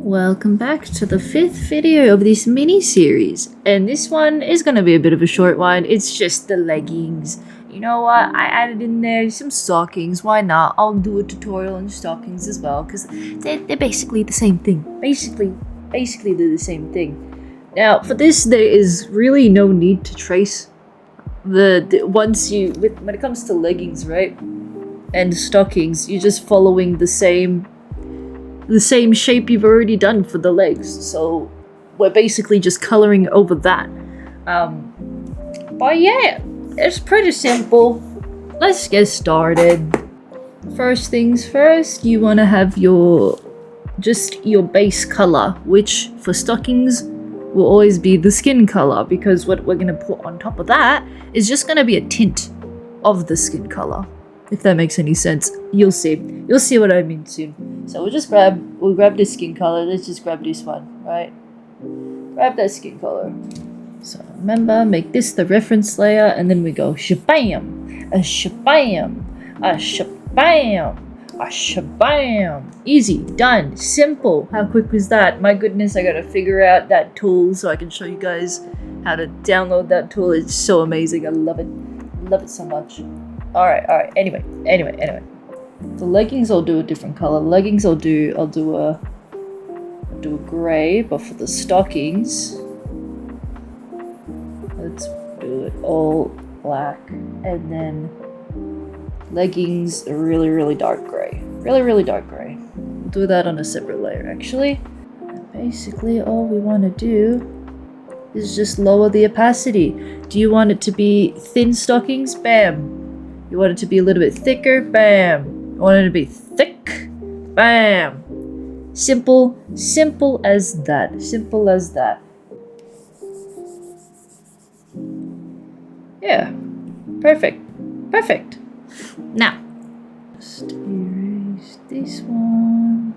Welcome back to the 5th video of this mini-series, and this one is gonna be a bit of a short one. It's just the leggings. You know what, I added in there some stockings, why not? I'll do a tutorial on stockings as well, because they're basically the same thing. Basically they're the same thing. Now, for this, there is really no need to trace when it comes to leggings, right? And stockings, you're just following the same shape you've already done for the legs, so we're basically just coloring over that. But yeah, it's pretty simple. Let's get started. First things first, you want to have your base color, which for stockings will always be the skin color, because what we're going to put on top of that is just going to be a tint of the skin color. If that makes any sense, you'll see what I mean soon. So we'll grab this skin color. Let's just grab this one, right? Grab that skin color. So remember, make this the reference layer, and then we go shabam, a shabam, a shabam, a shabam. Easy, done, simple. How quick was that? My goodness, I gotta figure out that tool so I can show you guys how to download that tool. It's so amazing. I love it so much. Alright, anyway. The leggings I'll do a different color. Leggings I'll do a gray, but for the stockings, let's do it all black, and then leggings a really dark gray. Really dark gray. We'll do that on a separate layer actually. And basically all we want to do is just lower the opacity. Do you want it to be thin stockings? Bam. You want it to be a little bit thicker? Bam. You want it to be thick? Bam. Simple as that. Simple as that. Yeah. Perfect. Now, just erase this one.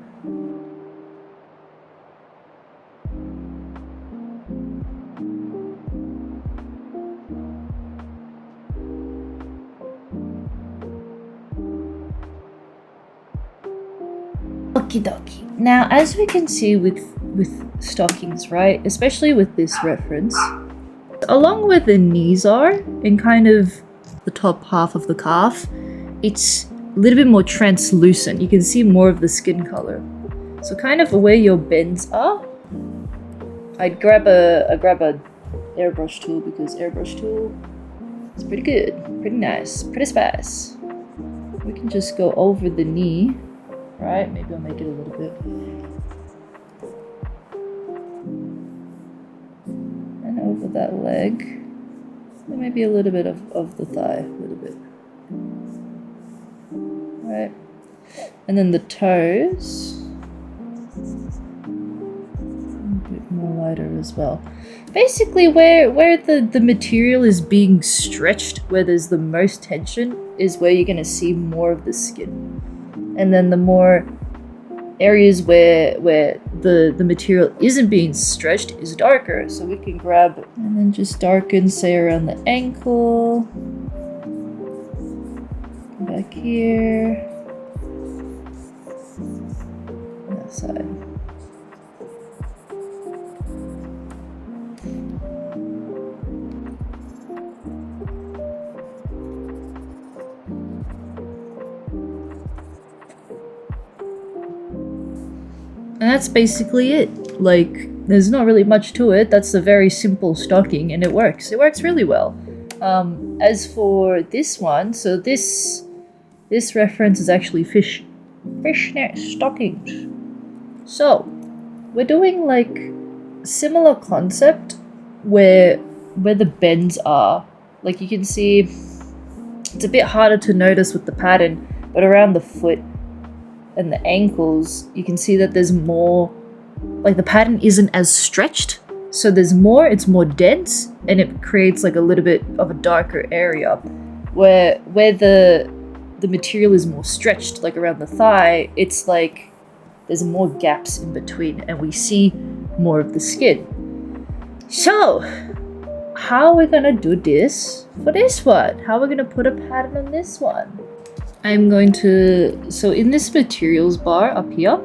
Okie dokie. Now, as we can see with stockings, right, especially with this reference, along where the knees are and kind of the top half of the calf, it's a little bit more translucent. You can see more of the skin color. So kind of where your bends are, I'd grab a airbrush tool, because airbrush tool is pretty good, pretty nice, pretty spice. We can just go over the knee. Right, maybe I'll make it a little bit. And over that leg. And maybe a little bit of the thigh, a little bit. Right. And then the toes. A bit more lighter as well. Basically where the material is being stretched, where there's the most tension, is where you're gonna see more of the skin. And then the more areas where the material isn't being stretched is darker. So we can grab and then just darken, say around the ankle, back here, on that side. And that's basically it. Like, there's not really much to it. That's a very simple stocking, and it works. It works really well. As for this one, so this reference is actually fishnet stockings. So we're doing like a similar concept where the bends are. Like you can see, it's a bit harder to notice with the pattern, but around the foot and the ankles, you can see that there's more, like the pattern isn't as stretched, so there's more, it's more dense, and it creates like a little bit of a darker area. Where the material is more stretched, like around the thigh, it's like there's more gaps in between, and we see more of the skin. So, how are we gonna do this for this one? How are we gonna put a pattern on this one? I'm going to, so in this materials bar up here,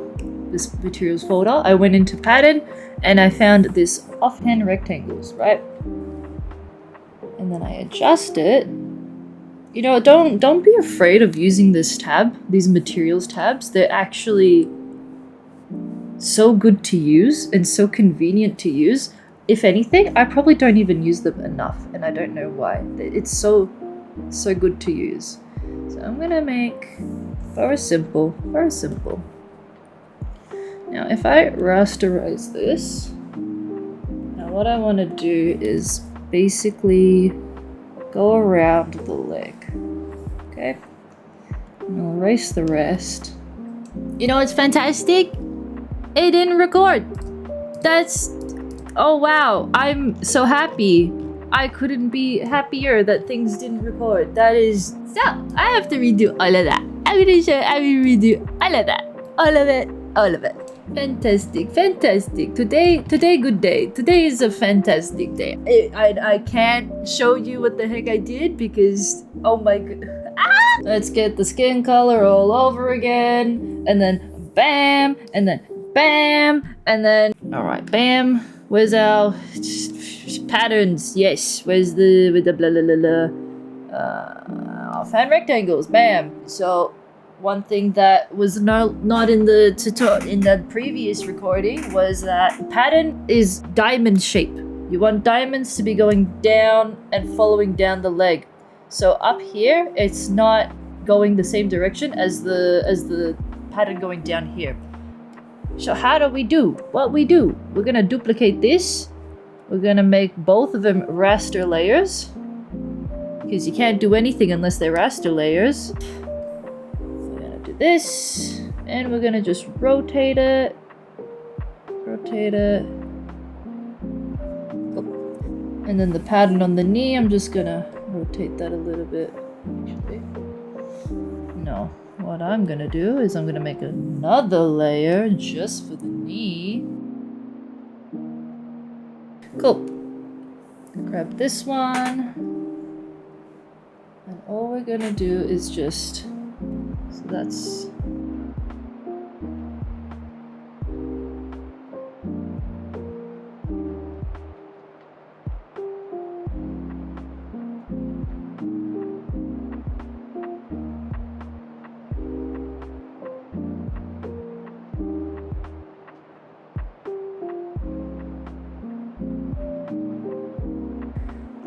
this materials folder, I went into pattern and I found this offhand rectangles, right? And then I adjust it. You know, don't be afraid of using this tab, these materials tabs. They're actually so good to use and so convenient to use. If anything, I probably don't even use them enough, and I don't know why. It's so good to use. So I'm gonna make very simple, very simple. Now if I rasterize this, now what I want to do is basically go around the leg. Okay, and I'll erase the rest. You know what's fantastic? It didn't record. That's, oh wow, I'm so happy. I couldn't be happier that things didn't record. That is, so I have to redo all of that. I will redo all of that. All of it. All of it. Fantastic, fantastic. Today, good day. Today is a fantastic day. I can't show you what the heck I did because, oh my god. Ah! Let's get the skin color all over again. And then bam, and then bam, and then, all right, bam. Where's our patterns? Yes. Where's the, with the blah blah blah blah. Fan rectangles. Bam. So one thing that was not in the tutorial in the previous recording was that pattern is diamond shape. You want diamonds to be going down and following down the leg. So up here, it's not going the same direction as the pattern going down here. So how do we do what we do? We're gonna duplicate this. We're gonna make both of them raster layers, because you can't do anything unless they're raster layers. We're gonna do this, and we're gonna just rotate it. Rotate it. And then the pattern on the knee, I'm just gonna rotate that a little bit. Actually, no. What I'm gonna do is I'm gonna make another layer just for the knee. Cool. Grab this one. And all we're gonna do is just, so that's,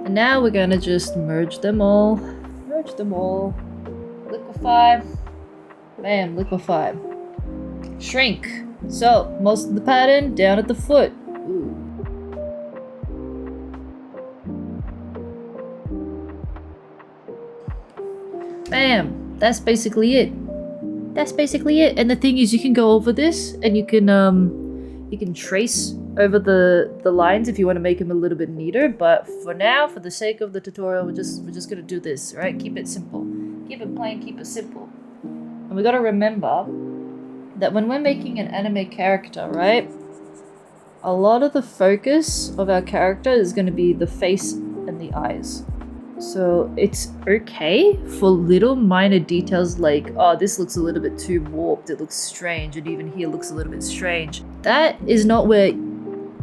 and now we're gonna just merge them all. Merge them all. Liquefy. Bam, liquefy. Shrink. So, most of the pattern down at the foot. Ooh. Bam. That's basically it. That's basically it. And the thing is, you can go over this and you can trace over the lines if you want to make them a little bit neater, but for now, for the sake of the tutorial, we're just gonna do this, right? Keep it simple, keep it plain, keep it simple. And we gotta remember that when we're making an anime character, right, a lot of the focus of our character is gonna be the face and the eyes. So it's okay for little minor details like, oh, this looks a little bit too warped, it looks strange, and even here looks a little bit strange. That is not where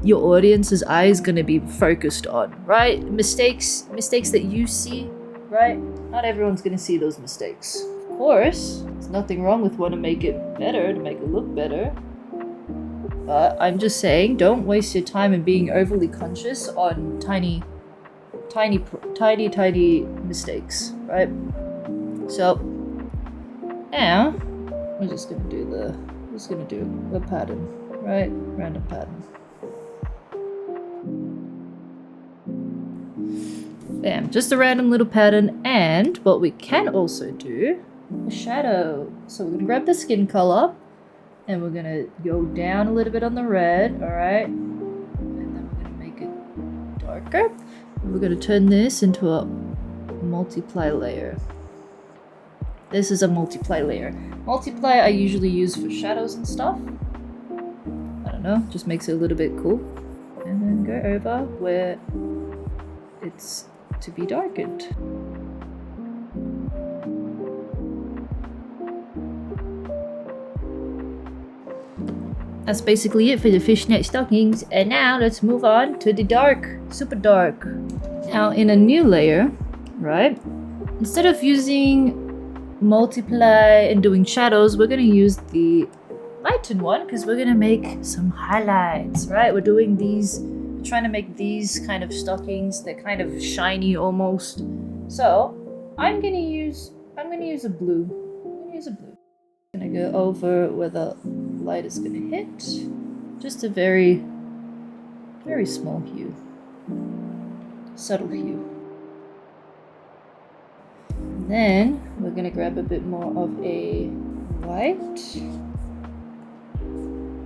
your audience's eye is going to be focused on, right? Mistakes that you see, right? Not everyone's going to see those mistakes. Of course, there's nothing wrong with wanting to make it better, to make it look better. But I'm just saying, don't waste your time in being overly conscious on tiny mistakes, right? So now we're just gonna do a pattern, right? Random pattern. Bam, just a random little pattern. And what we can also do, a shadow. So we're gonna grab the skin color and we're gonna go down a little bit on the red, all right? And then we're gonna make it darker. And we're gonna turn this into a multiply layer. This is a multiply layer. Multiply I usually use for shadows and stuff. I don't know, just makes it a little bit cool. And then go over where it's to be darkened. That's basically it for the fishnet stockings. And now let's move on to the dark, super dark. Now in a new layer, right? Instead of using multiply and doing shadows, we're gonna use the lighten one because we're gonna make some highlights, right? We're doing these, we're trying to make these kind of stockings. They're kind of shiny almost. So I'm gonna use a blue. I'm gonna use a blue. I'm gonna go over where the light is gonna hit. Just a very, very small hue. Subtle hue. And then we're gonna grab a bit more of a white.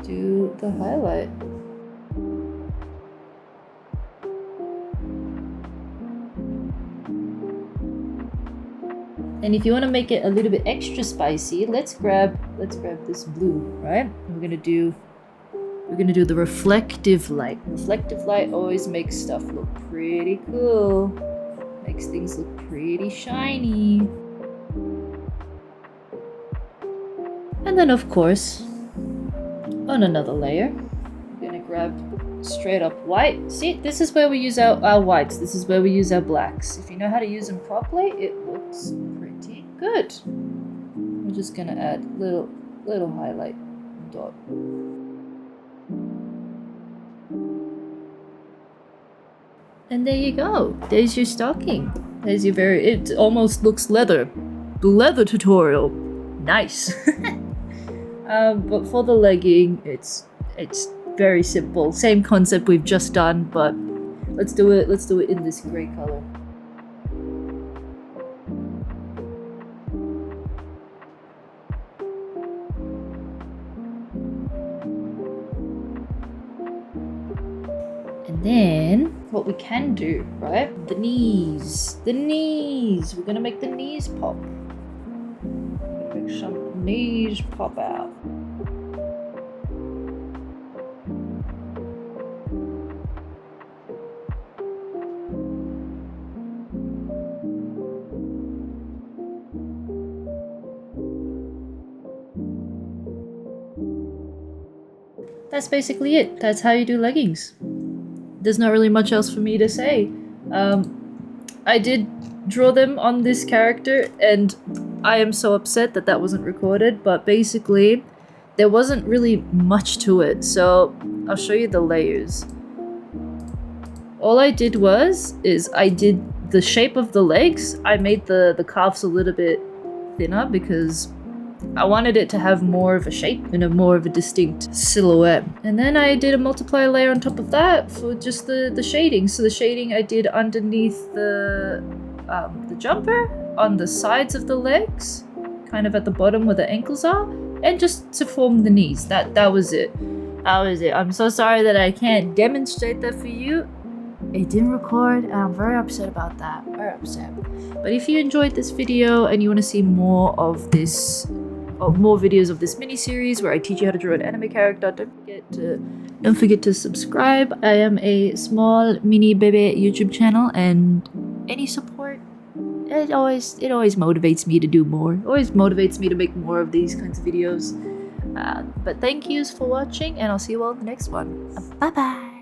Do the highlight. And if you want to make it a little bit extra spicy, let's grab this blue, right? And we're gonna do the reflective light. Reflective light always makes stuff look pretty cool. Makes things look pretty shiny. And then of course, on another layer, we're gonna grab straight up white. See, this is where we use our whites. This is where we use our blacks. If you know how to use them properly, it looks pretty good. We're just gonna add little highlight dot. And there you go. There's your stocking. There's your it almost looks leather. The leather tutorial. Nice. But for the legging, it's very simple. Same concept we've just done, but let's do it in this grey color. And then what we can do, right? The knees. We're gonna make the knees pop. Make some knees pop out. That's basically it. That's how you do leggings. There's not really much else for me to say. I did draw them on this character, and I am so upset that wasn't recorded, but basically there wasn't really much to it, so I'll show you the layers. All I did is I did the shape of the legs. I made the calves a little bit thinner because I wanted it to have more of a shape and more of a distinct silhouette. And then I did a multiply layer on top of that for just the shading. So the shading I did underneath the jumper, on the sides of the legs, kind of at the bottom where the ankles are, and just to form the knees. That was it. That was it. I'm so sorry that I can't demonstrate that for you. It didn't record, and I'm very upset about that. Very upset. But if you enjoyed this video and you want to see more of this, or more videos of this mini-series where I teach you how to draw an anime character, don't forget to subscribe. I am a small mini baby YouTube channel, and any support, it always motivates me to do more. It always motivates me to make more of these kinds of videos. But thank yous for watching, and I'll see you all in the next one. Bye bye.